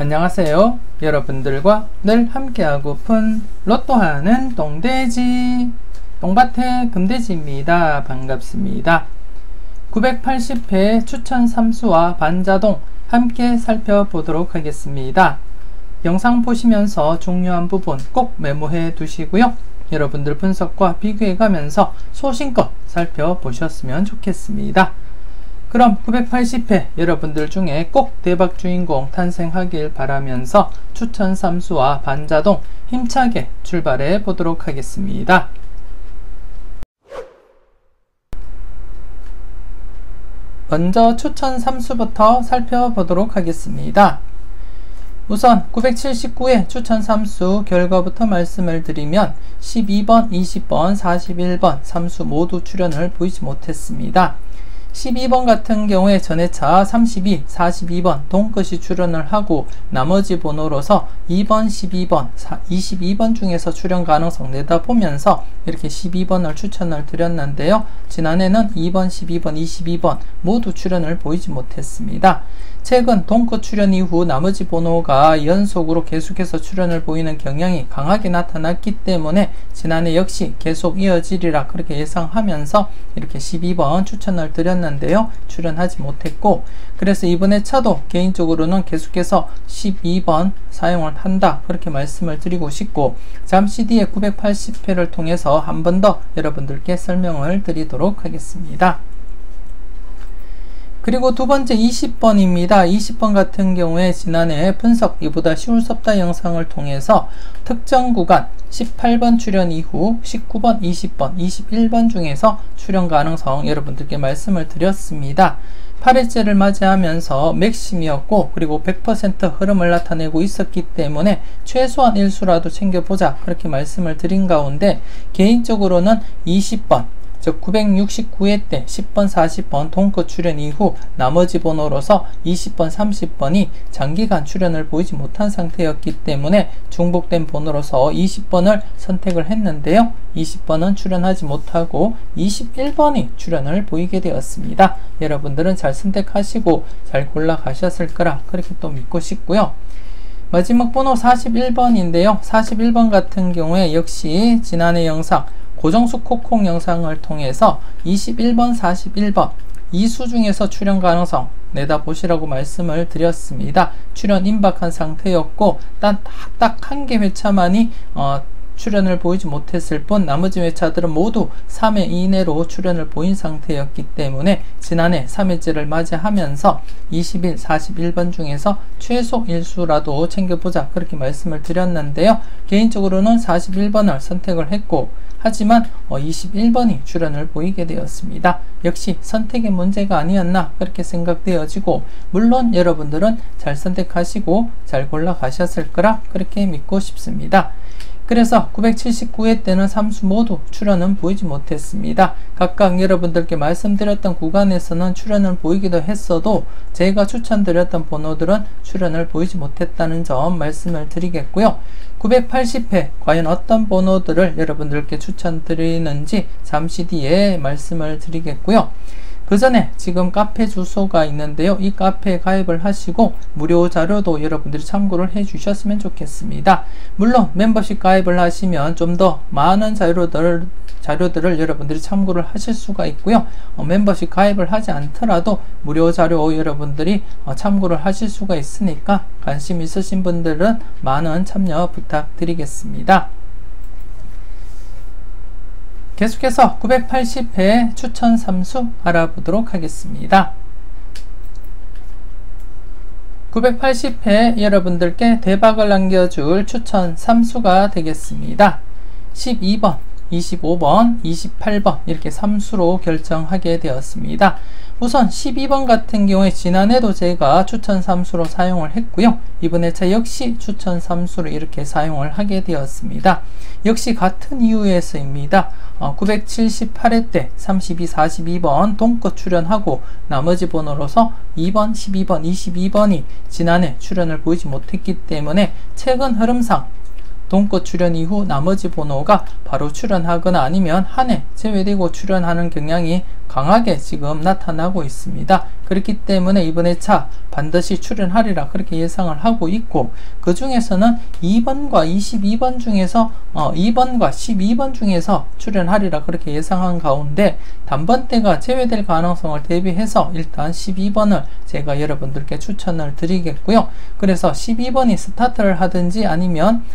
안녕하세요. 여러분들과 늘 함께하고픈 로또하는 똥돼지 똥밭의 금돼지입니다. 반갑습니다. 980회 추천 3수와 반자동 함께 살펴보도록 하겠습니다. 영상 보시면서 중요한 부분 꼭 메모해 두시고요. 여러분들 분석과 비교해 가면서 소신껏 살펴보셨으면 좋겠습니다. 그럼 980회 여러분들 중에 꼭 대박 주인공 탄생하길 바라면서 추천 3수와 반자동 힘차게 출발해 보도록 하겠습니다. 먼저 추천 3수부터 살펴보도록 하겠습니다. 우선 979회 추천 3수 결과부터 말씀을 드리면 12번, 20번, 41번 3수 모두 출연을 보이지 못했습니다. 12번 같은 경우에 전회차 32, 42번 동끝이 출연을 하고 나머지 번호로서 2번, 12번, 22번 중에서 출연 가능성 내다보면서 이렇게 12번을 추천을 드렸는데요. 지난해는 2번, 12번, 22번 모두 출연을 보이지 못했습니다. 최근 동끝 출연 이후 나머지 번호가 연속으로 계속해서 출연을 보이는 경향이 강하게 나타났기 때문에 지난해 역시 계속 이어지리라 그렇게 예상하면서 이렇게 12번 추천을 드렸는데요. 출연하지 못했고, 그래서 이번에 차도 개인적으로는 계속해서 12번 사용을 한다 그렇게 말씀을 드리고 싶고, 잠시 뒤에 980회를 통해서 한 번 더 여러분들께 설명을 드리도록 하겠습니다. 그리고 두 번째 20번입니다. 20번 같은 경우에 지난해 분석 이보다 쉬울 수 없다 영상을 통해서 특정 구간 18번 출연 이후 19번, 20번, 21번 중에서 출연 가능성 여러분들께 말씀을 드렸습니다. 8회째를 맞이하면서 맥심이었고, 그리고 100% 흐름을 나타내고 있었기 때문에 최소한 1수라도 챙겨보자 그렇게 말씀을 드린 가운데, 개인적으로는 20번 즉 969회 때 10번, 40번 동끝 출연 이후 나머지 번호로서 20번, 30번이 장기간 출연을 보이지 못한 상태였기 때문에 중복된 번호로서 20번을 선택을 했는데요. 20번은 출연하지 못하고 21번이 출연을 보이게 되었습니다. 여러분들은 잘 선택하시고 잘 골라 가셨을 거라 그렇게 또 믿고 싶고요. 마지막 번호 41번인데요. 41번 같은 경우에 역시 지난해 영상 고정수 콕콕 영상을 통해서 21번, 41번 2수 중에서 출연 가능성 내다보시라고 말씀을 드렸습니다. 출연 임박한 상태였고 딱 한 개 회차만이 출연을 보이지 못했을 뿐 나머지 회차들은 모두 3회 이내로 출연을 보인 상태였기 때문에 지난해 3회째를 맞이하면서 21, 41번 중에서 최소 1수라도 챙겨보자 그렇게 말씀을 드렸는데요. 개인적으로는 41번을 선택을 했고, 하지만 21번이 출연을 보이게 되었습니다. 역시 선택의 문제가 아니었나 그렇게 생각되어지고, 물론 여러분들은 잘 선택하시고 잘 골라 가셨을 거라 그렇게 믿고 싶습니다. 그래서 979회 때는 3수 모두 출연은 보이지 못했습니다. 각각 여러분들께 말씀드렸던 구간에서는 출연을 보이기도 했어도 제가 추천드렸던 번호들은 출연을 보이지 못했다는 점 말씀을 드리겠고요. 980회 과연 어떤 번호들을 여러분들께 추천드리는지 잠시 뒤에 말씀을 드리겠고요. 그 전에 지금 카페 주소가 있는데요. 이 카페에 가입을 하시고 무료 자료도 여러분들이 참고를 해 주셨으면 좋겠습니다. 물론 멤버십 가입을 하시면 좀 더 많은 자료들을 여러분들이 참고를 하실 수가 있고요. 멤버십 가입을 하지 않더라도 무료 자료 여러분들이 참고를 하실 수가 있으니까 관심 있으신 분들은 많은 참여 부탁드리겠습니다. 계속해서 980회 추천 3수 알아보도록 하겠습니다. 980회 여러분들께 대박을 남겨줄 추천 3수가 되겠습니다. 12번, 25번, 28번 이렇게 3수로 결정하게 되었습니다. 우선 12번 같은 경우에 지난해도 제가 추천 3수로 사용을 했고요. 이번 회차 역시 추천 3수로 이렇게 사용을 하게 되었습니다. 역시 같은 이유에서입니다. 978회 때 32, 42번 동끝 출연하고 나머지 번호로서 2번, 12번, 22번이 지난해 출연을 보이지 못했기 때문에 최근 흐름상 동끝 출연 이후 나머지 번호가 바로 출연하거나 아니면 한 해 제외되고 출연하는 경향이 강하게 지금 나타나고 있습니다. 그렇기 때문에 이번 회차 반드시 출연하리라 그렇게 예상을 하고 있고, 그 중에서는 2번과 22번 중에서 2번과 12번 중에서 출연하리라 그렇게 예상한 가운데 단번대가 제외될 가능성을 대비해서 일단 12번을 제가 여러분들께 추천을 드리겠고요. 그래서 12번이 스타트를 하든지 아니면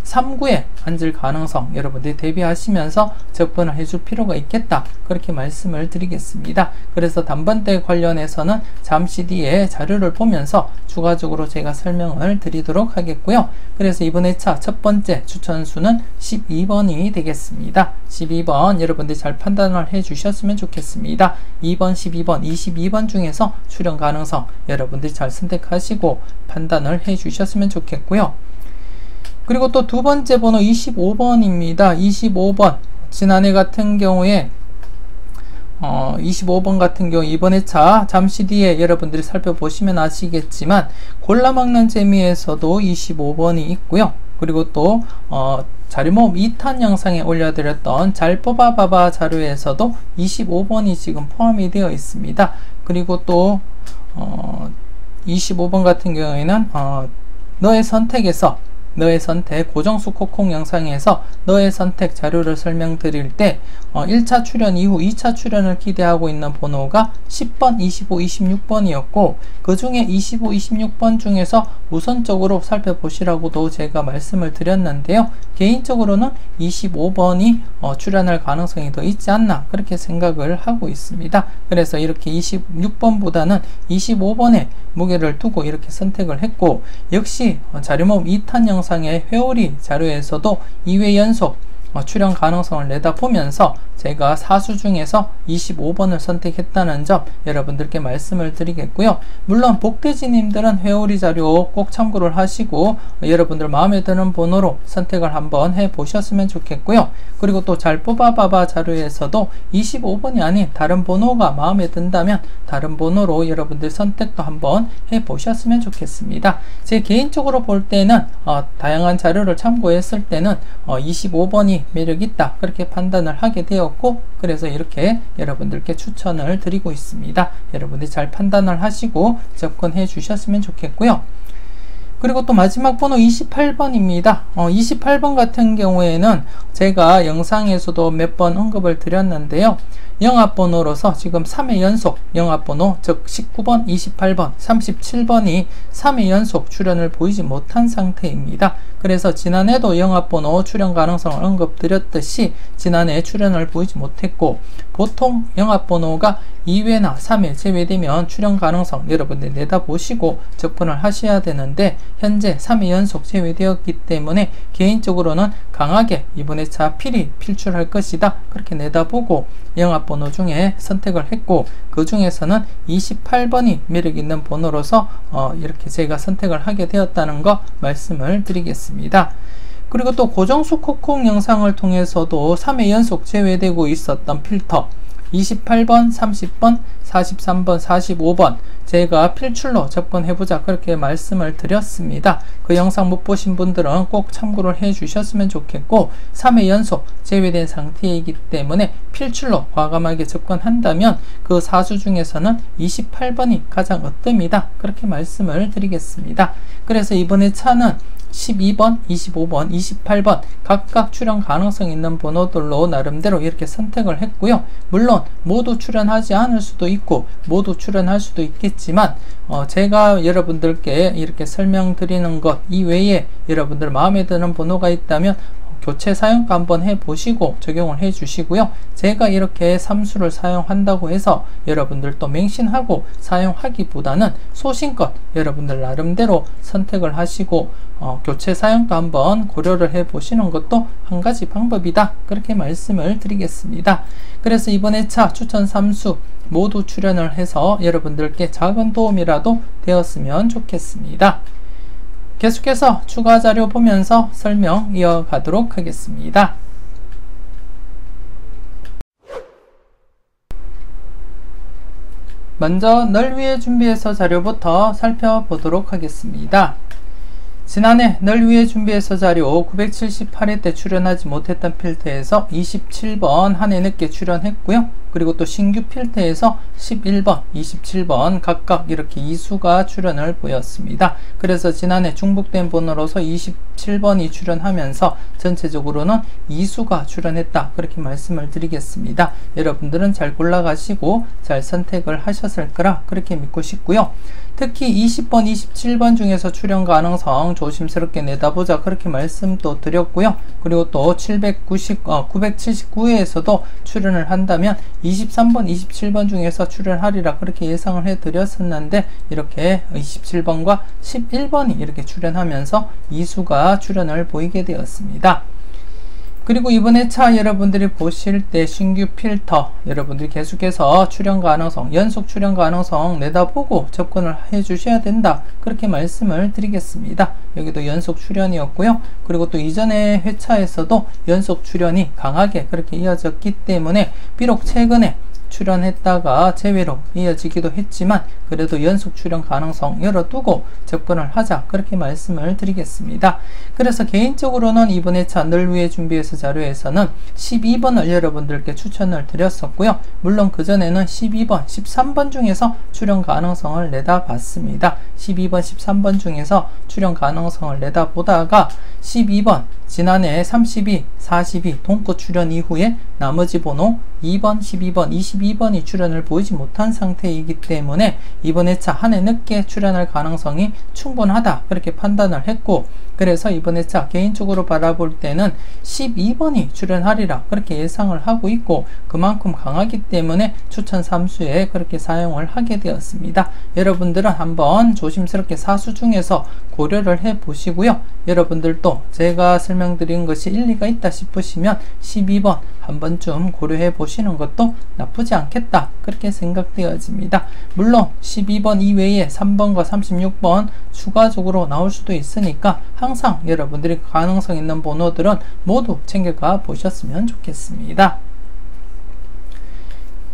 3구에 앉을 가능성 여러분들이 대비하시면서 접근을 해줄 필요가 있겠다 그렇게 말씀을 드리겠습니다. 그래서 단번대 관련해서는 잠시 뒤에 자료를 보면서 추가적으로 제가 설명을 드리도록 하겠고요. 그래서 이번 회차 첫 번째 추천수는 12번이 되겠습니다. 12번 여러분들이 잘 판단을 해 주셨으면 좋겠습니다. 2번, 12번, 22번 중에서 출연 가능성 여러분들이 잘 선택하시고 판단을 해 주셨으면 좋겠고요. 그리고 또 두 번째 번호 25번입니다. 25번 지난해 같은 경우에 25번 같은 경우 이번 회차 잠시 뒤에 여러분들이 살펴보시면 아시겠지만 골라먹는 재미에서도 25번이 있고요. 그리고 또 자료 모음 2탄 영상에 올려드렸던 잘 뽑아봐봐 자료에서도 25번이 지금 포함이 되어 있습니다. 그리고 또 25번 같은 경우에는 너의 선택에서 너의 선택 고정수 코콩 영상에서 너의 선택 자료를 설명드릴 때 1차 출연 이후 2차 출연을 기대하고 있는 번호가 10번, 25, 26번이었고 그 중에 25, 26번 중에서 우선적으로 살펴보시라고도 제가 말씀을 드렸는데요. 개인적으로는 25번이 출연할 가능성이 더 있지 않나 그렇게 생각을 하고 있습니다. 그래서 이렇게 26번보다는 25번에 무게를 두고 이렇게 선택을 했고, 역시 자료모음 2탄 영상의 회오리 자료에서도 2회 연속 출연 가능성을 내다보면서 제가 사수 중에서 25번을 선택했다는 점 여러분들께 말씀을 드리겠고요. 물론 복돼지님들은 회오리 자료 꼭 참고를 하시고 여러분들 마음에 드는 번호로 선택을 한번 해보셨으면 좋겠고요. 그리고 또 잘 뽑아봐봐 자료에서도 25번이 아닌 다른 번호가 마음에 든다면 다른 번호로 여러분들 선택도 한번 해보셨으면 좋겠습니다. 제 개인적으로 볼 때는 다양한 자료를 참고했을 때는 25번이 매력있다 그렇게 판단을 하게 되었고, 그래서 이렇게 여러분들께 추천을 드리고 있습니다. 여러분들이 잘 판단을 하시고 접근해 주셨으면 좋겠고요. 그리고 또 마지막 번호 28번입니다. 28번 같은 경우에는 제가 영상에서도 몇 번 언급을 드렸는데요. 영합번호로서 지금 3회 연속 영합번호, 즉 19번, 28번, 37번이 3회 연속 출연을 보이지 못한 상태입니다. 그래서 지난해도 영합번호 출연 가능성을 언급드렸듯이 지난해 출연을 보이지 못했고, 보통 영합번호가 2회나 3회 제외되면 출연 가능성 여러분들 내다보시고 접근을 하셔야 되는데 현재 3회 연속 제외되었기 때문에 개인적으로는 강하게 이번 회차 필히 필출할 것이다 그렇게 내다보고 영합번호 중에 선택을 했고, 그 중에서는 28번이 매력있는 번호로서 이렇게 제가 선택을 하게 되었다는 거 말씀을 드리겠습니다. 그리고 또 고정수 코콩 영상을 통해서도 3회 연속 제외되고 있었던 필터 28번, 30번, 43번, 45번 제가 필출로 접근해보자 그렇게 말씀을 드렸습니다. 그 영상 못 보신 분들은 꼭 참고를 해 주셨으면 좋겠고, 3회 연속 제외된 상태이기 때문에 필출로 과감하게 접근한다면 그 사수 중에서는 28번이 가장 으뜸이다 그렇게 말씀을 드리겠습니다. 그래서 이번에 차는 12번, 25번, 28번 각각 출연 가능성 있는 번호들로 나름대로 이렇게 선택을 했고요. 물론 모두 출연하지 않을 수도 있고 모두 출연할 수도 있겠지만 제가 여러분들께 이렇게 설명드리는 것 이외에 여러분들 마음에 드는 번호가 있다면 교체 사용가 한번 해보시고 적용을 해 주시고요. 제가 이렇게 삼수를 사용한다고 해서 여러분들도 맹신하고 사용하기보다는 소신껏 여러분들 나름대로 선택을 하시고 교체 사용도 한번 고려를 해 보시는 것도 한 가지 방법이다 그렇게 말씀을 드리겠습니다. 그래서 이번 회차 추천 3수 모두 출연을 해서 여러분들께 작은 도움이라도 되었으면 좋겠습니다. 계속해서 추가 자료 보면서 설명 이어가도록 하겠습니다. 먼저 널 위해 준비해서 자료부터 살펴보도록 하겠습니다. 지난해 널 위해 준비해서 자료 978회 때 출연하지 못했던 필터에서 27번 한 해 늦게 출연했고요. 그리고 또 신규 필터에서 11번, 27번 각각 이렇게 이수가 출연을 보였습니다. 그래서 지난해 중복된 번호로서 27번이 출연하면서 전체적으로는 이수가 출연했다, 그렇게 말씀을 드리겠습니다. 여러분들은 잘 골라가시고 잘 선택을 하셨을 거라 그렇게 믿고 싶고요. 특히 20번, 27번 중에서 출연 가능성 조심스럽게 내다보자, 그렇게 말씀도 드렸고요. 그리고 또 979회에서도 출연을 한다면 23번, 27번 중에서 출연하리라 그렇게 예상을 해드렸었는데, 이렇게 27번과 11번이 이렇게 출연하면서 이수가 출연을 보이게 되었습니다. 그리고 이번에 차 여러분들이 보실 때 신규 필터 여러분들이 계속해서 출연 가능성, 연속 출연 가능성 내다보고 접근을 해 주셔야 된다, 그렇게 말씀을 드리겠습니다. 여기도 연속 출연이었고요. 그리고 또 이전의 회차에서도 연속 출연이 강하게 그렇게 이어졌기 때문에 비록 최근에 출연했다가 제외로 이어지기도 했지만 그래도 연속 출연 가능성 열어두고 접근을 하자, 그렇게 말씀을 드리겠습니다. 그래서 개인적으로는 이번에 차 널 위해 준비해서 자료에서는 12번을 여러분들께 추천을 드렸었고요. 물론 그전에는 12번, 13번 중에서 출연 가능성을 내다봤습니다. 12번, 13번 중에서 출연 가능성을 내다보다가 12번, 지난해 32, 42 동거 출연 이후에 나머지 번호 2번, 12번, 22번이 출연을 보이지 못한 상태이기 때문에 이번에 차 한 해 늦게 출연할 가능성이 충분하다, 그렇게 판단을 했고, 그래서 이번에 차 개인적으로 바라볼 때는 12번이 출연하리라 그렇게 예상을 하고 있고, 그만큼 강하기 때문에 추천 3수에 그렇게 사용을 하게 되었습니다. 여러분들은 한번 조심스럽게 4수 중에서 고려를 해 보시고요. 여러분들도 제가 설명드린 것이 일리가 있다 싶으시면 12번 한 번쯤 고려해 보시는 것도 나쁘지 않겠다, 그렇게 생각되어집니다. 물론 12번 이외에 3번과 36번 추가적으로 나올 수도 있으니까 항상 여러분들이 가능성 있는 번호들은 모두 챙겨가 보셨으면 좋겠습니다.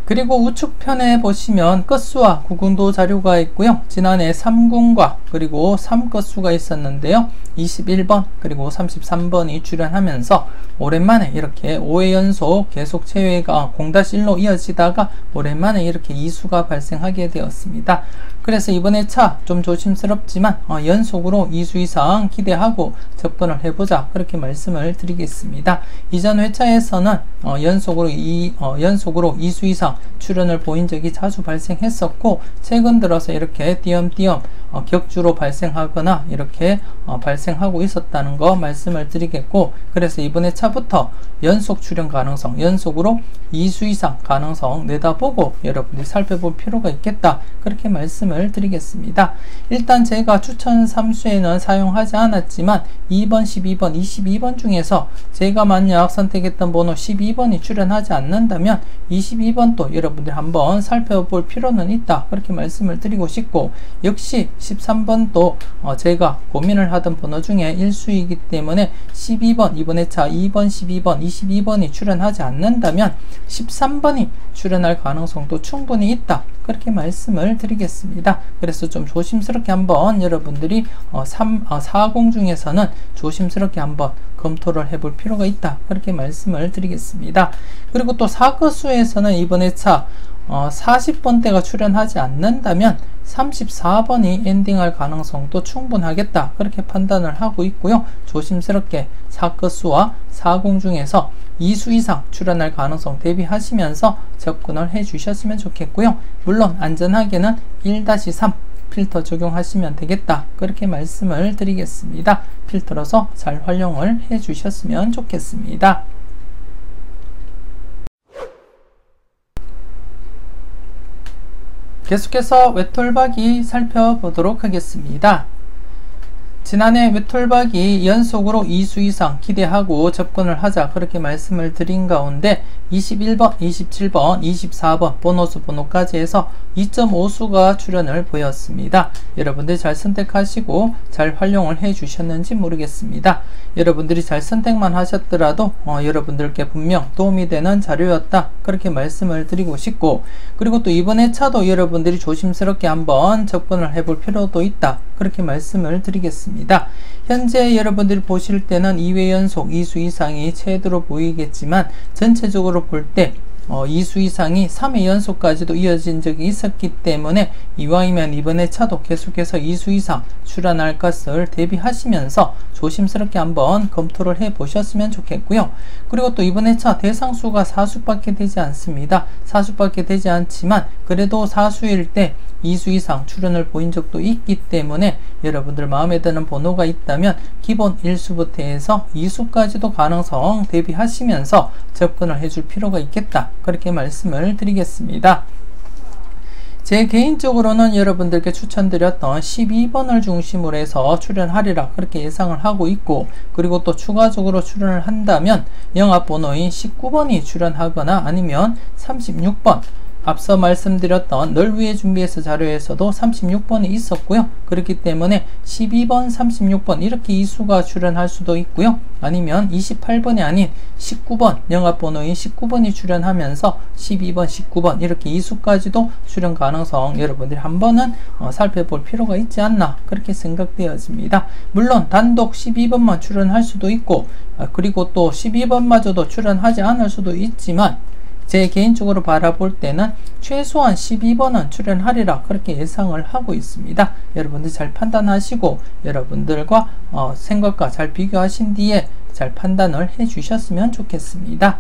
그리고 우측편에 보시면 끝수와 구군도 자료가 있고요. 지난해 3군과 그리고 3끝수가 있었는데요. 21번 그리고 33번이 출연하면서 오랜만에 이렇게 5회 연속 계속 제외가 0-1로 이어지다가 오랜만에 이렇게 이수가 발생하게 되었습니다. 그래서 이번에 차 좀 조심스럽지만 연속으로 2수 이상 기대하고 접근을 해보자, 그렇게 말씀을 드리겠습니다. 이전 회차에서는 연속으로 2수 이상 출연을 보인 적이 자주 발생했었고, 최근 들어서 이렇게 띄엄띄엄 격주로 발생하거나 이렇게 발생하고 있었다는 거 말씀을 드리겠고, 그래서 이번에 차부터 연속 출연 가능성, 연속으로 2수 이상 가능성 내다보고 여러분들이 살펴볼 필요가 있겠다, 그렇게 말씀을 드리겠습니다. 일단 제가 추천 3수에는 사용하지 않았지만 2번, 12번, 22번 중에서 제가 만약 선택했던 번호 12번이 출연하지 않는다면 22번도 여러분들이 한번 살펴볼 필요는 있다, 그렇게 말씀을 드리고 싶고, 역시 13번도 제가 고민을 하던 번호 중에 1수이기 때문에 12번, 이번에 차 2번, 12번, 22번이 출연하지 않는다면 13번이 출연할 가능성도 충분히 있다, 그렇게 말씀을 드리겠습니다. 그래서 좀 조심스럽게 한번 여러분들이 40 중에서는 조심스럽게 한번 검토를 해볼 필요가 있다, 그렇게 말씀을 드리겠습니다. 그리고 또 4끝수에서는 이번에 차 40번대가 출연하지 않는다면 34번이 엔딩할 가능성도 충분하겠다, 그렇게 판단을 하고 있고요. 조심스럽게 4끝수와 40 중에서 2수 이상 출연할 가능성 대비하시면서 접근을 해 주셨으면 좋겠고요. 물론 안전하게는 1-3 필터 적용하시면 되겠다, 그렇게 말씀을 드리겠습니다. 필터로서 잘 활용을 해 주셨으면 좋겠습니다. 계속해서 외톨박이 살펴보도록 하겠습니다. 지난해 외톨박이 연속으로 2수 이상 기대하고 접근을 하자, 그렇게 말씀을 드린 가운데 21번, 27번, 24번 번호수 번호까지 해서 2.5수가 출연을 보였습니다. 여러분들 잘 선택하시고 잘 활용을 해 주셨는지 모르겠습니다. 여러분들이 잘 선택만 하셨더라도 여러분들께 분명 도움이 되는 자료였다, 그렇게 말씀을 드리고 싶고, 그리고 또 이번 회차도 여러분들이 조심스럽게 한번 접근을 해볼 필요도 있다, 그렇게 말씀을 드리겠습니다. 현재 여러분들이 보실 때는 2회 연속 2수 이상이 최대로 보이겠지만 전체적으로 볼 때 2수 이상이 3회 연속까지도 이어진 적이 있었기 때문에 이왕이면 이번에 차도 계속해서 2수 이상 출현할 것을 대비하시면서 조심스럽게 한번 검토를 해 보셨으면 좋겠고요. 그리고 또 이번에 차 대상수가 4수밖에 되지 않습니다. 4수밖에 되지 않지만 그래도 4수일 때 2수 이상 출현을 보인 적도 있기 때문에 여러분들 마음에 드는 번호가 있다면 기본 1수부터 해서 2수까지도 가능성 대비하시면서 접근을 해줄 필요가 있겠다. 그렇게 말씀을 드리겠습니다. 제 개인적으로는 여러분들께 추천드렸던 12번을 중심으로 해서 출연하리라 그렇게 예상을 하고 있고, 그리고 또 추가적으로 출연을 한다면 영합번호인 19번이 출연하거나 아니면 36번, 앞서 말씀드렸던 널 위해 준비해서 자료에서도 36번이 있었고요. 그렇기 때문에 12번, 36번 이렇게 이수가 출연할 수도 있고요. 아니면 28번이 아닌 19번, 영합번호인 19번이 출연하면서 12번, 19번 이렇게 이수까지도 출연 가능성 여러분들이 한번은 살펴볼 필요가 있지 않나 그렇게 생각되어집니다. 물론 단독 12번만 출연할 수도 있고, 그리고 또 12번마저도 출연하지 않을 수도 있지만 제 개인적으로 바라볼 때는 최소한 12번은 출연하리라 그렇게 예상을 하고 있습니다. 여러분들 잘 판단하시고 여러분들과 생각과 잘 비교하신 뒤에 잘 판단을 해 주셨으면 좋겠습니다.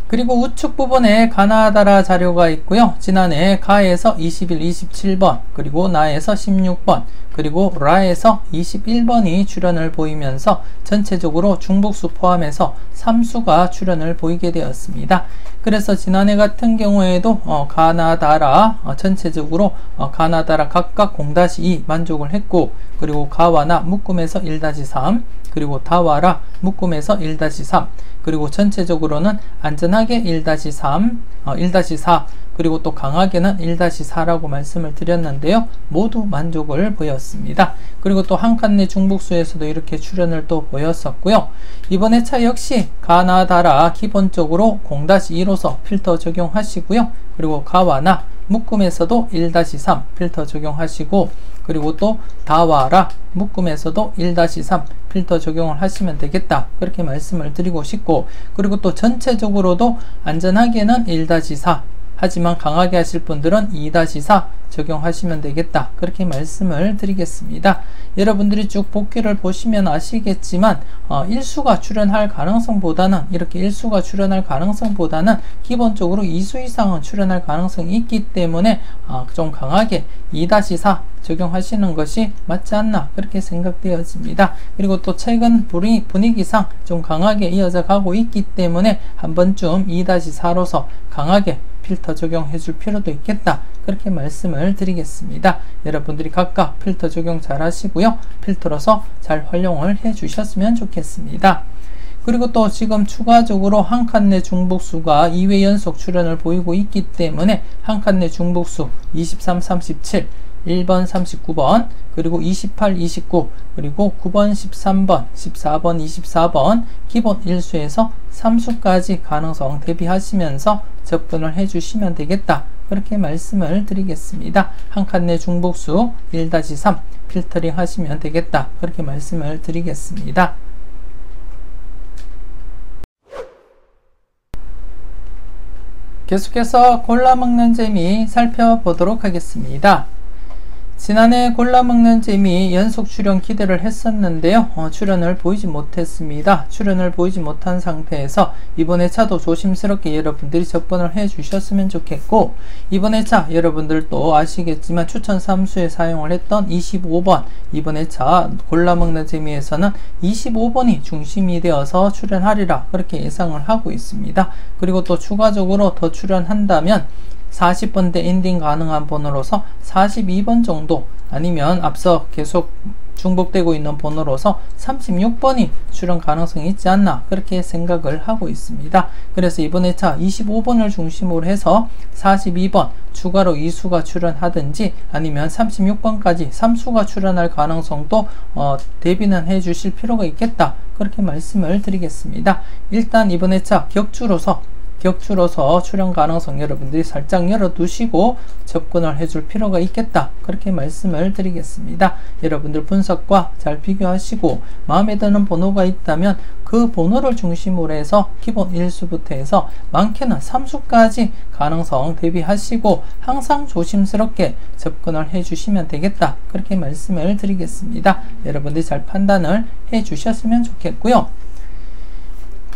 그리고 우측 부분에 가나다라 자료가 있고요. 지난해 가에서 21, 27번, 그리고 나에서 16번, 그리고 라에서 21번이 출연을 보이면서 전체적으로 중복수 포함해서 3수가 출연을 보이게 되었습니다. 그래서 지난해 같은 경우에도 가나다라 전체적으로 가나다라 각각 0-2 만족을 했고, 그리고 가와나 묶음에서 1-3, 그리고 다와라 묶음에서 1-3, 그리고 전체적으로는 안전하게 1-3, 1-4, 그리고 또 강하게는 1-4라고 말씀을 드렸는데요. 모두 만족을 보였습니다. 그리고 또 한 칸 내 중복수에서도 이렇게 출연을 또 보였었고요. 이번에 차 역시 가나다라 기본적으로 0-2로서 필터 적용하시고요. 그리고 가와나 묶음에서도 1-3 필터 적용하시고, 그리고 또 다와라 묶음에서도 1-3 필터 적용을 하시면 되겠다 그렇게 말씀을 드리고 싶고, 그리고 또 전체적으로도 안전하게는 1-4, 하지만 강하게 하실 분들은 2-4 적용하시면 되겠다 그렇게 말씀을 드리겠습니다. 여러분들이 쭉 복귀를 보시면 아시겠지만 1수가 출연할 가능성보다는 이렇게 1수가 출연할 가능성보다는 기본적으로 2수 이상은 출연할 가능성이 있기 때문에 좀 강하게 2-4 적용하시는 것이 맞지 않나 그렇게 생각되어집니다. 그리고 또 최근 분위기상 좀 강하게 이어져 가고 있기 때문에 한 번쯤 2-4로서 강하게 필터 적용해 줄 필요도 있겠다 그렇게 말씀을 드리겠습니다. 여러분들이 각각 필터 적용 잘 하시고요. 필터로서 잘 활용을 해 주셨으면 좋겠습니다. 그리고 또 지금 추가적으로 한 칸 내 중복수가 2회 연속 출연을 보이고 있기 때문에 한 칸 내 중복수 23, 37, 1번, 39번, 그리고 28, 29, 그리고 9번, 13번, 14번, 24번 기본 1수에서 3수까지 가능성 대비하시면서 접근을 해주시면 되겠다 그렇게 말씀을 드리겠습니다. 한 칸 내 중복수 1-3 필터링 하시면 되겠다 그렇게 말씀을 드리겠습니다. 계속해서 골라먹는 재미 살펴보도록 하겠습니다. 지난해 골라먹는 재미 연속 출연 기대를 했었는데요. 출연을 보이지 못했습니다. 출연을 보이지 못한 상태에서 이번에 차도 조심스럽게 여러분들이 접근을 해 주셨으면 좋겠고, 이번에 차 여러분들도 아시겠지만 추천 3수에 사용을 했던 25번 이번에 차 골라먹는 재미에서는 25번이 중심이 되어서 출연하리라 그렇게 예상을 하고 있습니다. 그리고 또 추가적으로 더 출연한다면 40번대 엔딩 가능한 번호로서 42번 정도, 아니면 앞서 계속 중복되고 있는 번호로서 36번이 출연 가능성이 있지 않나 그렇게 생각을 하고 있습니다. 그래서 이번에 차 25번을 중심으로 해서 42번 추가로 2수가 출연하든지 아니면 36번까지 3수가 출연할 가능성도 대비는 해 주실 필요가 있겠다 그렇게 말씀을 드리겠습니다. 일단 이번에 차 격주로서 격주로서 출연 가능성 여러분들이 살짝 열어두시고 접근을 해줄 필요가 있겠다. 그렇게 말씀을 드리겠습니다. 여러분들 분석과 잘 비교하시고 마음에 드는 번호가 있다면 그 번호를 중심으로 해서 기본 1수부터 해서 많게는 3수까지 가능성 대비하시고 항상 조심스럽게 접근을 해주시면 되겠다. 그렇게 말씀을 드리겠습니다. 여러분들이 잘 판단을 해주셨으면 좋겠고요.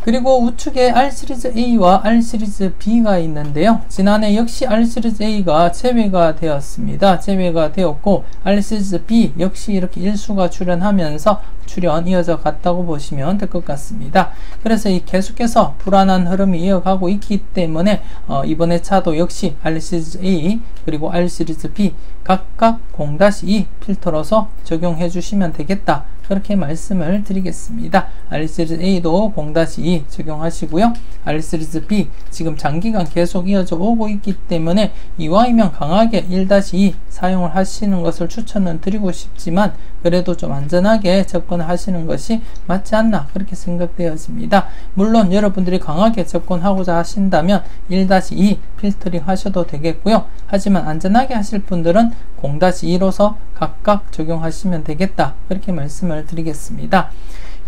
그리고 우측에 R시리즈 A와 R시리즈 B가 있는데요. 지난해 역시 R시리즈 A가 제외가 되었습니다. 제외가 되었고 R시리즈 B 역시 이렇게 일수가 출현하면서 출현 이어져 갔다고 보시면 될 것 같습니다. 그래서 이 계속해서 불안한 흐름이 이어가고 있기 때문에 이번에 차도 역시 R시리즈 A 그리고 R시리즈 B 각각 0-2 필터로서 적용해 주시면 되겠다. 그렇게 말씀을 드리겠습니다. R시리즈 A도 0-2 적용하시고요. R시리즈 B 지금 장기간 계속 이어져 오고 있기 때문에 이왕이면 강하게 1-2 사용을 하시는 것을 추천은 드리고 싶지만 그래도 좀 안전하게 접근하시는 것이 맞지 않나 그렇게 생각되어집니다. 물론 여러분들이 강하게 접근하고자 하신다면 1-2 필터링 하셔도 되겠고요. 하지만 안전하게 하실 분들은 0-2로서 각각 적용하시면 되겠다. 그렇게 말씀을 드리겠습니다.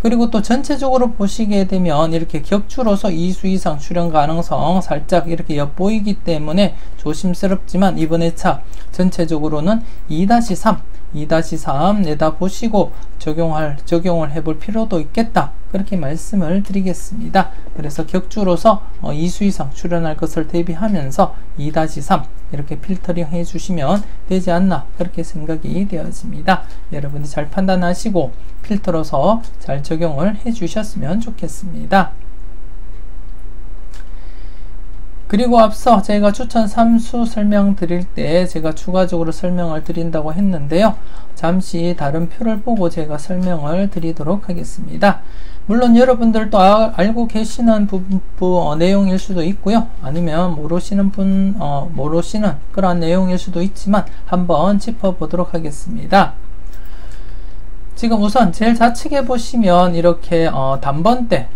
그리고 또 전체적으로 보시게 되면 이렇게 격주로서 2수 이상 출현 가능성 살짝 이렇게 엿보이기 때문에 조심스럽지만 이번에 차 전체적으로는 2-3 내다보시고 적용을 해볼 필요도 있겠다. 그렇게 말씀을 드리겠습니다. 그래서 격주로서 2수 이상 출현할 것을 대비하면서 2-3 이렇게 필터링 해주시면 되지 않나 그렇게 생각이 되어집니다. 여러분이 잘 판단하시고 필터로서 잘 적용을 해주셨으면 좋겠습니다. 그리고 앞서 제가 추천 3수 설명드릴 때 제가 추가적으로 설명을 드린다고 했는데요. 잠시 다른 표를 보고 제가 설명을 드리도록 하겠습니다. 물론 여러분들도 알고 계시는 내용일 수도 있고요. 아니면 모르시는 모르시는 그러한 내용일 수도 있지만 한번 짚어보도록 하겠습니다. 지금 우선 제일 좌측에 보시면 이렇게 단번대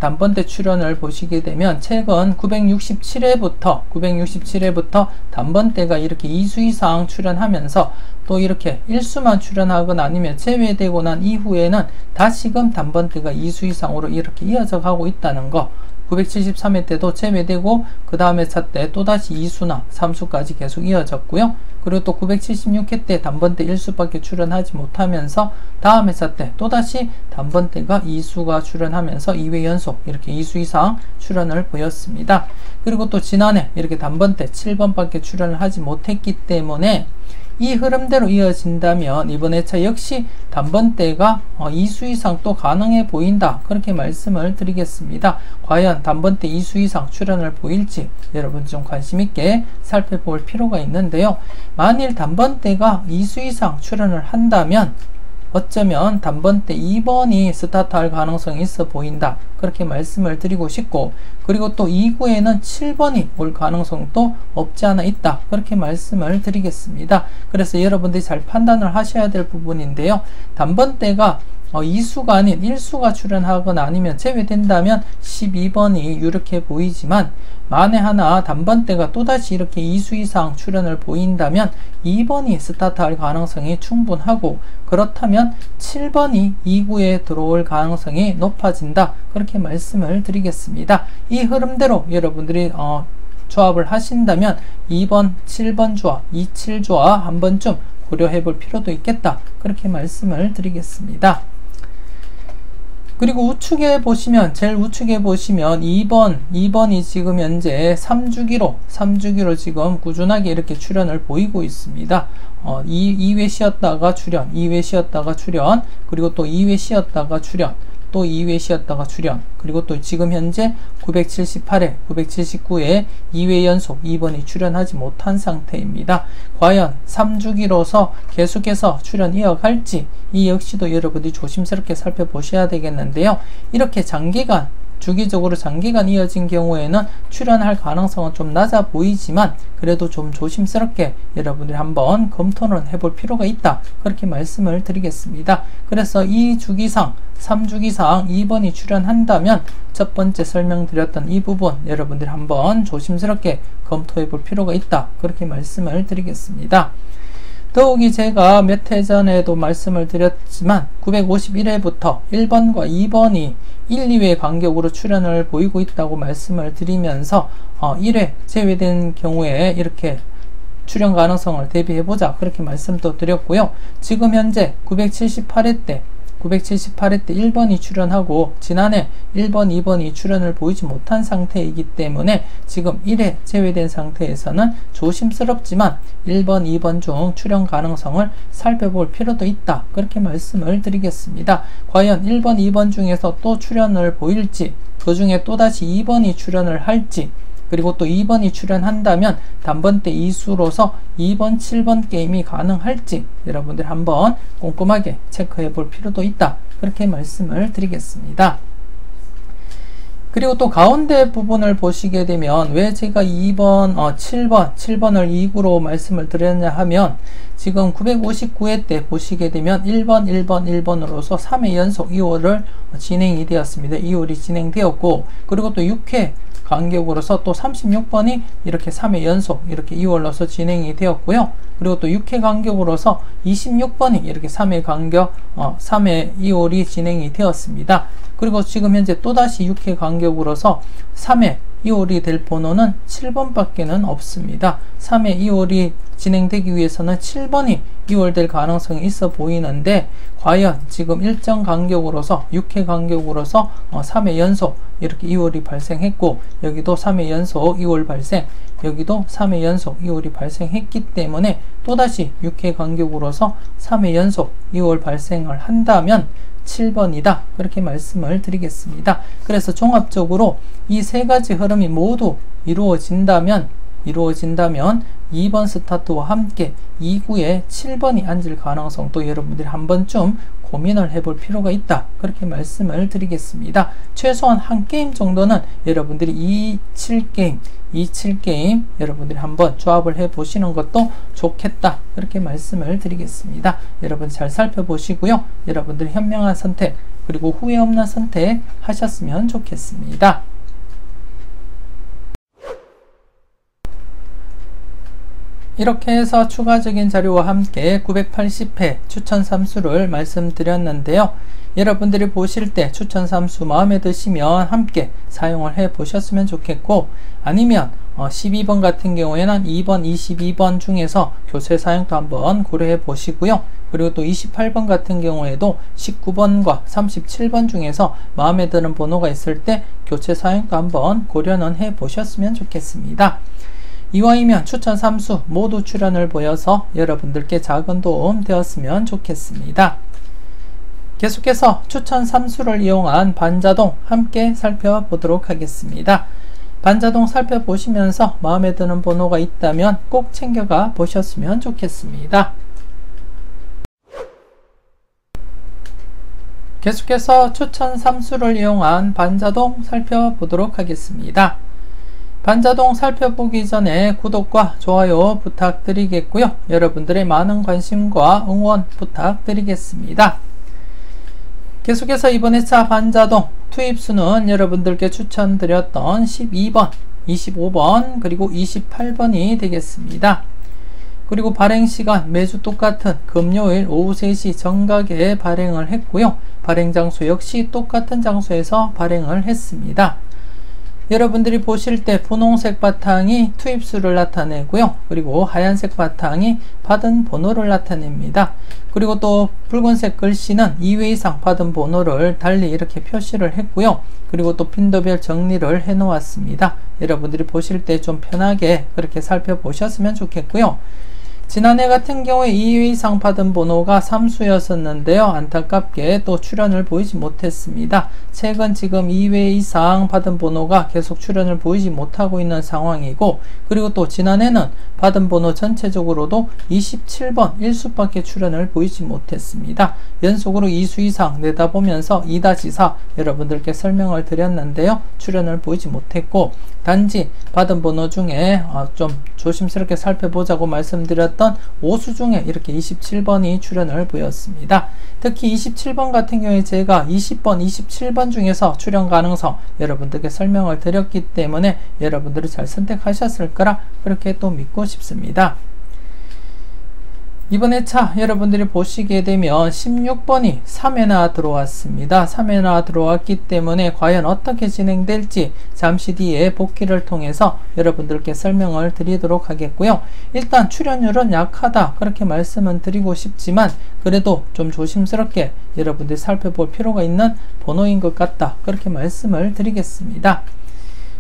출현을 보시게 되면 최근 967회부터 단번대가 이렇게 2수 이상 출현하면서 또 이렇게 1수만 출현하거나 아니면 제외되고 난 이후에는 다시금 단번대가 2수 이상으로 이렇게 이어져 가고 있다는 거. 973회 때도 제외되고 그 다음에 차 때 또다시 2수나 3수까지 계속 이어졌고요. 그리고 또 976회 때 단번대 1수밖에 출현하지 못하면서 다음 회차 때 또다시 단번대가 2수가 출현하면서 2회 연속 이렇게 2수 이상 출현을 보였습니다. 그리고 또 지난해 이렇게 단번대 7번밖에 출현을 하지 못했기 때문에 이 흐름대로 이어진다면 이번 회차 역시 단번대가 2수 이상 또 가능해 보인다. 그렇게 말씀을 드리겠습니다. 과연 단번대 2수 이상 출현을 보일지 여러분 좀 관심 있게 살펴볼 필요가 있는데요. 만일 단번대가 2수 이상 출현을 한다면 어쩌면 단번대 2번이 스타트할 가능성이 있어 보인다. 그렇게 말씀을 드리고 싶고 그리고 또 2구에는 7번이 올 가능성도 없지 않아 있다. 그렇게 말씀을 드리겠습니다. 그래서 여러분들이 잘 판단을 하셔야 될 부분인데요. 단번대가 2수가 아닌 1수가 출현하거나 아니면 제외된다면 12번이 유력해 보이지만 만에 하나 단번대가 또다시 이렇게 2수 이상 출현을 보인다면 2번이 스타트할 가능성이 충분하고 그렇다면 7번이 2구에 들어올 가능성이 높아진다. 그렇게 말씀을 드리겠습니다. 이 흐름대로 여러분들이 조합을 하신다면 2번, 7번 조합, 27 조합 한 번쯤 고려해 볼 필요도 있겠다. 그렇게 말씀을 드리겠습니다. 그리고 우측에 보시면 제일 우측에 보시면 2번이 지금 현재 3주기로 지금 꾸준하게 이렇게 출현을 보이고 있습니다. 2회 쉬었다가 출현, 2회 쉬었다가 출현, 그리고 또 2회 쉬었다가 출현, 또 2회 쉬었다가 출현, 그리고 또 지금 현재 978회, 979회 2회 연속 2번이 출현하지 못한 상태입니다. 과연 3주기로서 계속해서 출현 이어갈지 이 역시도 여러분들이 조심스럽게 살펴보셔야 되겠는데요. 이렇게 장기간 주기적으로 장기간 이어진 경우에는 출현할 가능성은 좀 낮아 보이지만 그래도 좀 조심스럽게 여러분들이 한번 검토는 해볼 필요가 있다. 그렇게 말씀을 드리겠습니다. 그래서 이 주기상 3주기상 2번이 출연한다면 첫 번째 설명드렸던 이 부분 여러분들이 한번 조심스럽게 검토해 볼 필요가 있다. 그렇게 말씀을 드리겠습니다. 더욱이 제가 몇 회 전에도 말씀을 드렸지만 951회부터 1번과 2번이 1, 2회 간격으로 출현을 보이고 있다고 말씀을 드리면서 1회 제외된 경우에 이렇게 출현 가능성을 대비해보자 그렇게 말씀도 드렸고요. 지금 현재 978회 때 1번이 출현하고 지난해 1번, 2번이 출현을 보이지 못한 상태이기 때문에 지금 1회 제외된 상태에서는 조심스럽지만 1번, 2번 중 출현 가능성을 살펴볼 필요도 있다. 그렇게 말씀을 드리겠습니다. 과연 1번, 2번 중에서 또 출현을 보일지, 그 중에 또다시 2번이 출현을 할지, 그리고 또 2번이 출연한다면 단번대 이수로서 2번, 7번 게임이 가능할지 여러분들 한번 꼼꼼하게 체크해 볼 필요도 있다. 그렇게 말씀을 드리겠습니다. 그리고 또 가운데 부분을 보시게 되면 왜 제가 2번, 7번을 2구로 말씀을 드렸냐 하면 지금 959회 때 보시게 되면 1번, 1번, 1번으로서 3회 연속 2홀을 진행이 되었습니다. 2홀이 진행되었고 그리고 또 6회 간격으로서 또 36번이 이렇게 3회 연속 이렇게 2홀로서 진행이 되었고요. 그리고 또 6회 간격으로서 26번이 이렇게 3회 간격 3회 2홀이 진행이 되었습니다. 그리고 지금 현재 또다시 6회 간격으로서 3회 2홀이 될 번호는 7번밖에는 없습니다. 3회 2홀이 진행되기 위해서는 7번이 2홀 될 가능성이 있어 보이는데 과연 지금 일정 간격으로서 6회 간격으로서 3회 연속 이렇게 2홀이 발생했고 여기도 3회 연속 2홀 발생, 여기도 3회 연속 2홀이 발생했기 때문에 또다시 6회 간격으로서 3회 연속 2홀 발생을 한다면 7번이다. 그렇게 말씀을 드리겠습니다. 그래서 종합적으로 이 세 가지 흐름이 모두 이루어진다면 2번 스타트와 함께 2구에 7번이 앉을 가능성도 여러분들이 한 번쯤 고민을 해볼 필요가 있다. 그렇게 말씀을 드리겠습니다. 최소한 한 게임 정도는 여러분들이 27게임 여러분들이 한번 조합을 해 보시는 것도 좋겠다. 그렇게 말씀을 드리겠습니다. 여러분 잘 살펴보시고요. 여러분들이 현명한 선택 그리고 후회 없는 선택 하셨으면 좋겠습니다. 이렇게 해서 추가적인 자료와 함께 980회 추천 삼수를 말씀드렸는데요. 여러분들이 보실 때 추천 삼수 마음에 드시면 함께 사용을 해 보셨으면 좋겠고 아니면 12번 같은 경우에는 2번, 22번 중에서 교체 사용도 한번 고려해 보시고요. 그리고 또 28번 같은 경우에도 19번과 37번 중에서 마음에 드는 번호가 있을 때 교체 사용도 한번 고려는 해 보셨으면 좋겠습니다. 이왕이면 추천 3수 모두 출연을 보여서 여러분들께 작은 도움 되었으면 좋겠습니다. 계속해서 추천 3수를 이용한 반자동 함께 살펴보도록 하겠습니다. 반자동 살펴보시면서 마음에 드는 번호가 있다면 꼭 챙겨가 보셨으면 좋겠습니다. 계속해서 추천 3수를 이용한 반자동 살펴보도록 하겠습니다. 반자동 살펴보기 전에 구독과 좋아요 부탁드리겠고요. 여러분들의 많은 관심과 응원 부탁드리겠습니다. 계속해서 이번 회차 반자동 투입수는 여러분들께 추천드렸던 12번, 25번, 그리고 28번이 되겠습니다. 그리고 발행시간 매주 똑같은 금요일 오후 3시 정각에 발행을 했고요. 발행 장소 역시 똑같은 장소에서 발행을 했습니다. 여러분들이 보실 때 분홍색 바탕이 투입수를 나타내고요. 그리고 하얀색 바탕이 받은 번호를 나타냅니다. 그리고 또 붉은색 글씨는 2회 이상 받은 번호를 달리 이렇게 표시를 했고요. 그리고 또 빈도별 정리를 해 놓았습니다. 여러분들이 보실 때 좀 편하게 그렇게 살펴보셨으면 좋겠고요. 지난해 같은 경우에 2회 이상 받은 번호가 3수였었는데요. 안타깝게 또 출현을 보이지 못했습니다. 최근 지금 2회 이상 받은 번호가 계속 출현을 보이지 못하고 있는 상황이고, 그리고 또 지난해는 받은 번호 전체적으로도 27번 1수밖에 출현을 보이지 못했습니다. 연속으로 2수 이상 내다보면서 2-4 여러분들께 설명을 드렸는데요. 출현을 보이지 못했고, 단지 받은 번호 중에 좀 조심스럽게 살펴보자고 말씀드렸던 5수 중에 이렇게 27번이 출현을 보였습니다. 특히 27번 같은 경우에 제가 20번, 27번 중에서 출현 가능성 여러분들께 설명을 드렸기 때문에 여러분들이 잘 선택하셨을 거라 그렇게 또 믿고 싶습니다. 이번 회차 여러분들이 보시게 되면 16번이 3회나 들어왔습니다. 3회나 들어왔기 때문에 과연 어떻게 진행될지 잠시 뒤에 복기를 통해서 여러분들께 설명을 드리도록 하겠고요. 일단 출연율은 약하다 그렇게 말씀은 드리고 싶지만 그래도 좀 조심스럽게 여러분들이 살펴볼 필요가 있는 번호인 것 같다 그렇게 말씀을 드리겠습니다.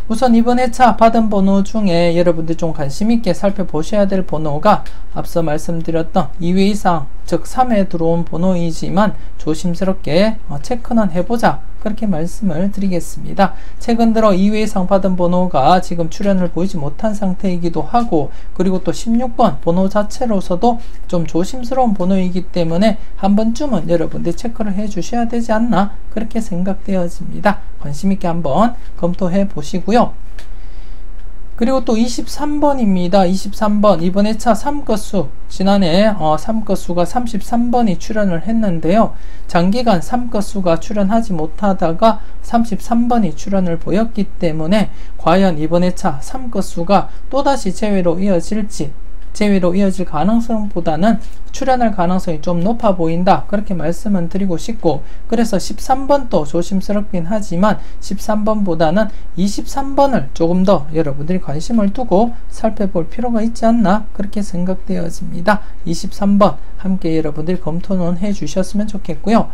우선 이번 회차 받은 번호 중에 여러분들 좀 관심있게 살펴보셔야 될 번호가 앞서 말씀드렸던 2회 이상 즉 3회 들어온 번호이지만 조심스럽게 체크는 해보자 그렇게 말씀을 드리겠습니다. 최근 들어 2회 이상 받은 번호가 지금 출현을 보이지 못한 상태이기도 하고 그리고 또 16번 번호 자체로서도 좀 조심스러운 번호이기 때문에 한 번쯤은 여러분들 체크를 해 주셔야 되지 않나 그렇게 생각되어집니다. 관심있게 한번 검토해 보시고요. 그리고 또 23번입니다. 23번 이번 회차 3컷수 지난해 3컷수가 33번이 출현을 했는데요. 장기간 3컷수가 출현하지 못하다가 33번이 출현을 보였기 때문에 과연 이번 회차 3컷수가 또다시 제외로 이어질지 제외로 이어질 가능성보다는 출현할 가능성이 좀 높아 보인다 그렇게 말씀은 드리고 싶고 그래서 13번도 조심스럽긴 하지만 13번보다는 23번을 조금 더 여러분들이 관심을 두고 살펴볼 필요가 있지 않나 그렇게 생각되어집니다. 23번 함께 여러분들이 검토는 해 주셨으면 좋겠고요.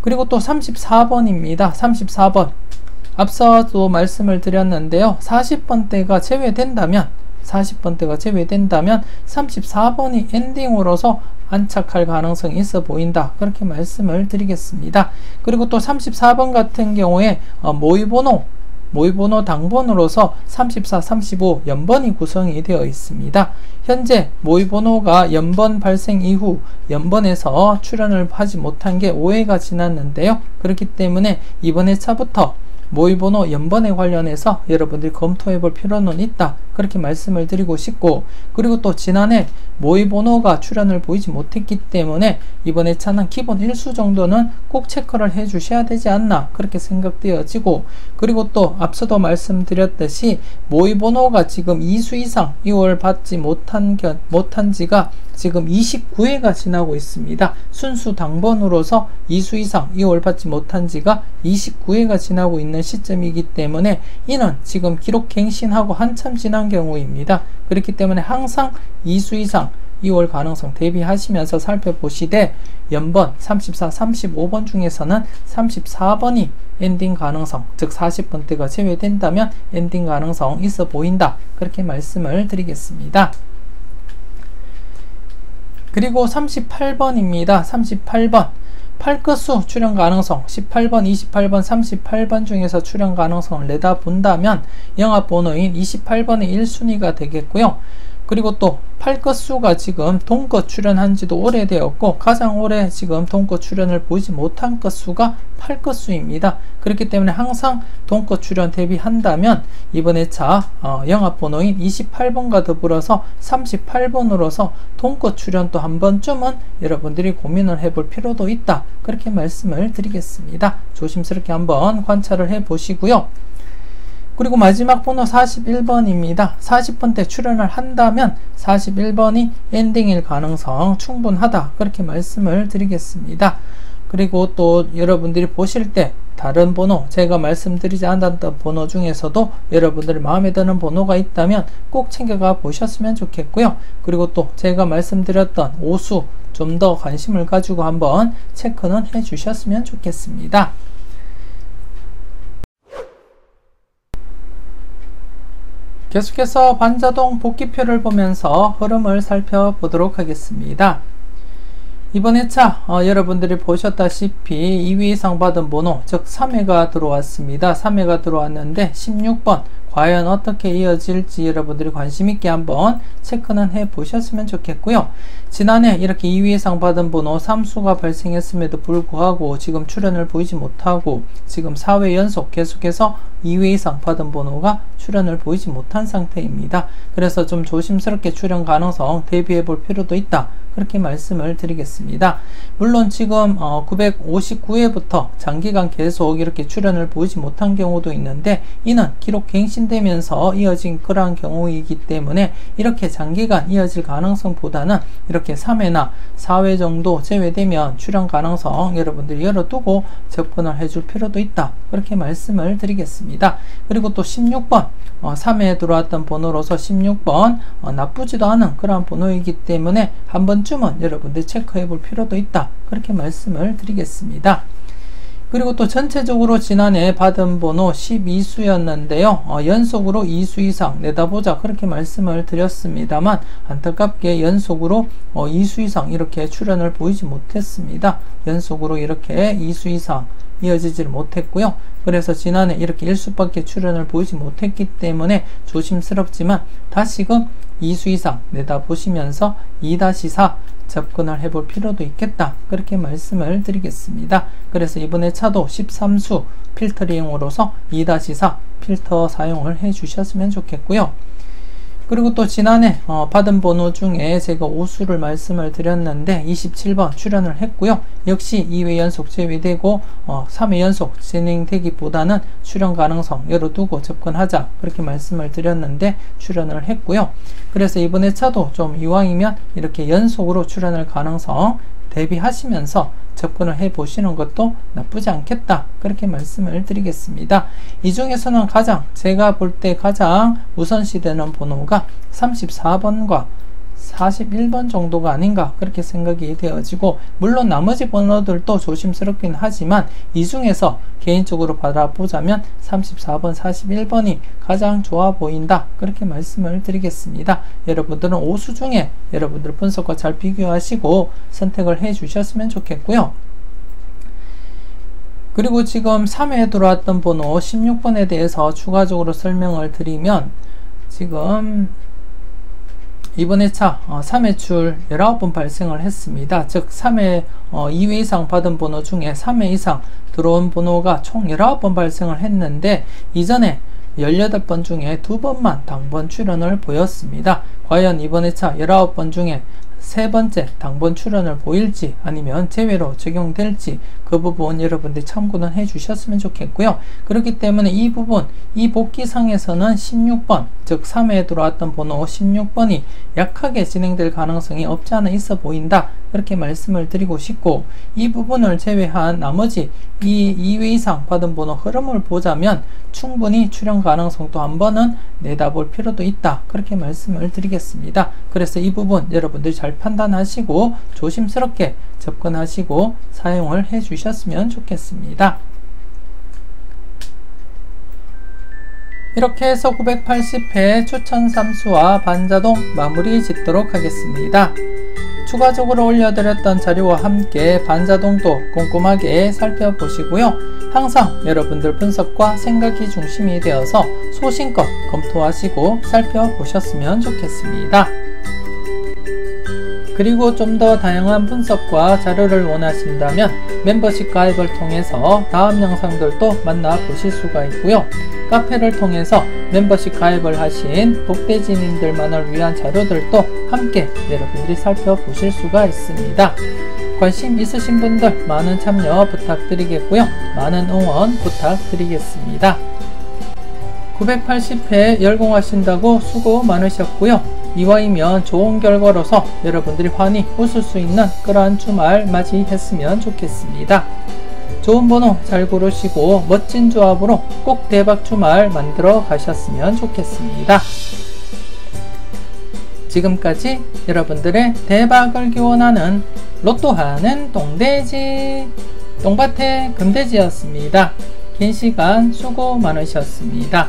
그리고 또 34번입니다. 34번 앞서도 말씀을 드렸는데요. 40번대가 제외된다면 40번대가 제외된다면 34번이 엔딩으로서 안착할 가능성이 있어 보인다 그렇게 말씀을 드리겠습니다. 그리고 또 34번 같은 경우에 모의번호 당번으로서 34, 35 연번이 구성이 되어 있습니다. 현재 모의번호가 연번 발생 이후 연번에서 출현을 하지 못한 게 5회가 지났는데요. 그렇기 때문에 이번 회차부터 모의번호 연번에 관련해서 여러분들이 검토해 볼 필요는 있다 그렇게 말씀을 드리고 싶고 그리고 또 지난해 모의번호가 출현을 보이지 못했기 때문에 이번 회차는 기본 1수 정도는 꼭 체크를 해 주셔야 되지 않나 그렇게 생각되어지고 그리고 또 앞서도 말씀드렸듯이 모의번호가 지금 2수 이상 이월 받지 못한 지가 지금 29회가 지나고 있습니다. 순수 당번으로서 2수 이상 이월 받지 못한 지가 29회가 지나고 있는 시점이기 때문에 이는 지금 기록 갱신하고 한참 지난 경우입니다. 그렇기 때문에 항상 2수 이상 2월 가능성 대비하시면서 살펴보시되 연번 34, 35번 중에서는 34번이 엔딩 가능성 즉 40번대가 제외된다면 엔딩 가능성 있어 보인다 그렇게 말씀을 드리겠습니다. 그리고 38번입니다. 38번 8컷수 출현 가능성 18번, 28번, 38번 중에서 출현 가능성을 내다본다면 영합번호인 28번의 1순위가 되겠고요. 그리고 또 8컷수가 지금 동컷 출현한 지도 오래되었고 가장 오래 지금 동컷 출현을 보이지 못한 컷수가 8컷수입니다. 그렇기 때문에 항상 동컷 출현 대비한다면 이번 회차 영합번호인 28번과 더불어서 38번으로서 동컷 출현도 한 번쯤은 여러분들이 고민을 해볼 필요도 있다 그렇게 말씀을 드리겠습니다. 조심스럽게 한번 관찰을 해 보시고요. 그리고 마지막 번호 41번입니다. 40번대 출현을 한다면 41번이 엔딩일 가능성 충분하다 그렇게 말씀을 드리겠습니다. 그리고 또 여러분들이 보실 때 다른 번호 제가 말씀드리지 않았던 번호 중에서도 여러분들이 마음에 드는 번호가 있다면 꼭 챙겨가 보셨으면 좋겠고요. 그리고 또 제가 말씀드렸던 5수 좀 더 관심을 가지고 한번 체크는 해 주셨으면 좋겠습니다. 계속해서 반자동 복귀표를 보면서 흐름을 살펴보도록 하겠습니다. 이번 회차 여러분들이 보셨다시피 2위 이상 받은 번호 즉 3회가 들어왔습니다. 3회가 들어왔는데 16번 과연 어떻게 이어질지 여러분들이 관심 있게 한번 체크는 해 보셨으면 좋겠고요. 지난해 이렇게 2위 이상 받은 번호 3수가 발생했음에도 불구하고 지금 출현을 보이지 못하고 지금 4회 연속 계속해서 2회 이상 받은 번호가 출현을 보이지 못한 상태입니다. 그래서 좀 조심스럽게 출현 가능성 대비해 볼 필요도 있다. 그렇게 말씀을 드리겠습니다. 물론 지금 959회부터 장기간 계속 이렇게 출현을 보이지 못한 경우도 있는데 이는 기록 갱신되면서 이어진 그러한 경우이기 때문에 이렇게 장기간 이어질 가능성보다는 이렇게 3회나 4회 정도 제외되면 출현 가능성 여러분들이 열어두고 접근을 해줄 필요도 있다. 그렇게 말씀을 드리겠습니다. 그리고 또 16번 3회에 들어왔던 번호로서 16번 나쁘지도 않은 그러한 번호이기 때문에 한 번쯤은 여러분들 체크해 볼 필요도 있다. 그렇게 말씀을 드리겠습니다. 그리고 또 전체적으로 지난해 받은 번호 12수였는데요. 연속으로 2수 이상 내다보자 그렇게 말씀을 드렸습니다만 안타깝게 연속으로 2수 이상 이렇게 출현을 보이지 못했습니다. 연속으로 이렇게 2수 이상 이어지질 못했고요. 그래서 지난해 이렇게 1수밖에 출현을 보이지 못했기 때문에 조심스럽지만 다시금 2수 이상 내다보시면서 2-4 접근을 해볼 필요도 있겠다. 그렇게 말씀을 드리겠습니다. 그래서 이번에 차도 13수 필터링으로서 2-4 필터 사용을 해 주셨으면 좋겠고요. 그리고 또 지난해 받은 번호 중에 제가 5수를 말씀을 드렸는데 27번 출현을 했고요. 역시 2회 연속 제외되고 3회 연속 진행되기보다는 출현 가능성 열어두고 접근하자 그렇게 말씀을 드렸는데 출현을 했고요. 그래서 이번에 차도 좀 이왕이면 이렇게 연속으로 출현할 가능성 대비하시면서 접근을 해 보시는 것도 나쁘지 않겠다. 그렇게 말씀을 드리겠습니다. 이 중에서는 제가 볼 때 가장 우선시되는 번호가 34번과 41번 정도가 아닌가 그렇게 생각이 되어지고 물론 나머지 번호들도 조심스럽긴 하지만 이 중에서 개인적으로 바라보자면 34번, 41번이 가장 좋아 보인다 그렇게 말씀을 드리겠습니다. 여러분들은 5수 중에 여러분들 분석과 잘 비교하시고 선택을 해 주셨으면 좋겠고요. 그리고 지금 3회에 들어왔던 번호 16번에 대해서 추가적으로 설명을 드리면 지금 이번에 차 3회출 19번 발생을 했습니다. 즉 3회 2회 이상 받은 번호 중에 3회 이상 들어온 번호가 총 19번 발생을 했는데 이전에 18번 중에 2번만 당번 출현을 보였습니다. 과연 이번에 차 19번 중에 세 번째 당번 출현을 보일지 아니면 제외로 적용될지 그 부분 여러분들이 참고는 해 주셨으면 좋겠고요. 그렇기 때문에 이 부분 이 복기상에서는 16번 즉 3회에 들어왔던 번호 16번이 약하게 진행될 가능성이 없지 않아 있어 보인다 그렇게 말씀을 드리고 싶고 이 부분을 제외한 나머지 이 2회 이상 받은 번호 흐름을 보자면 충분히 출현 가능성도 한 번은 내다볼 필요도 있다 그렇게 말씀을 드리겠습니다. 그래서 이 부분 여러분들이 잘 판단하시고 조심스럽게 접근하시고 사용을 해 주셨으면 좋겠습니다. 이렇게 해서 980회 추천 3수와 반자동 마무리 짓도록 하겠습니다. 추가적으로 올려드렸던 자료와 함께 반자동도 꼼꼼하게 살펴보시고요. 항상 여러분들 분석과 생각이 중심이 되어서 소신껏 검토하시고 살펴보셨으면 좋겠습니다. 그리고 좀 더 다양한 분석과 자료를 원하신다면 멤버십 가입을 통해서 다음 영상들도 만나보실 수가 있고요. 카페를 통해서 멤버십 가입을 하신 복대지님들만을 위한 자료들도 함께 여러분들이 살펴보실 수가 있습니다. 관심 있으신 분들 많은 참여 부탁드리겠고요. 많은 응원 부탁드리겠습니다. 980회 열공하신다고 수고 많으셨고요. 이와이면 좋은 결과로서 여러분들이 환히 웃을 수 있는 그러한 주말 맞이했으면 좋겠습니다. 좋은 번호 잘 고르시고 멋진 조합으로 꼭 대박 주말 만들어 가셨으면 좋겠습니다. 지금까지 여러분들의 대박을 기원하는 로또하는 똥돼지 똥밭의 금돼지였습니다. 긴 시간 수고 많으셨습니다.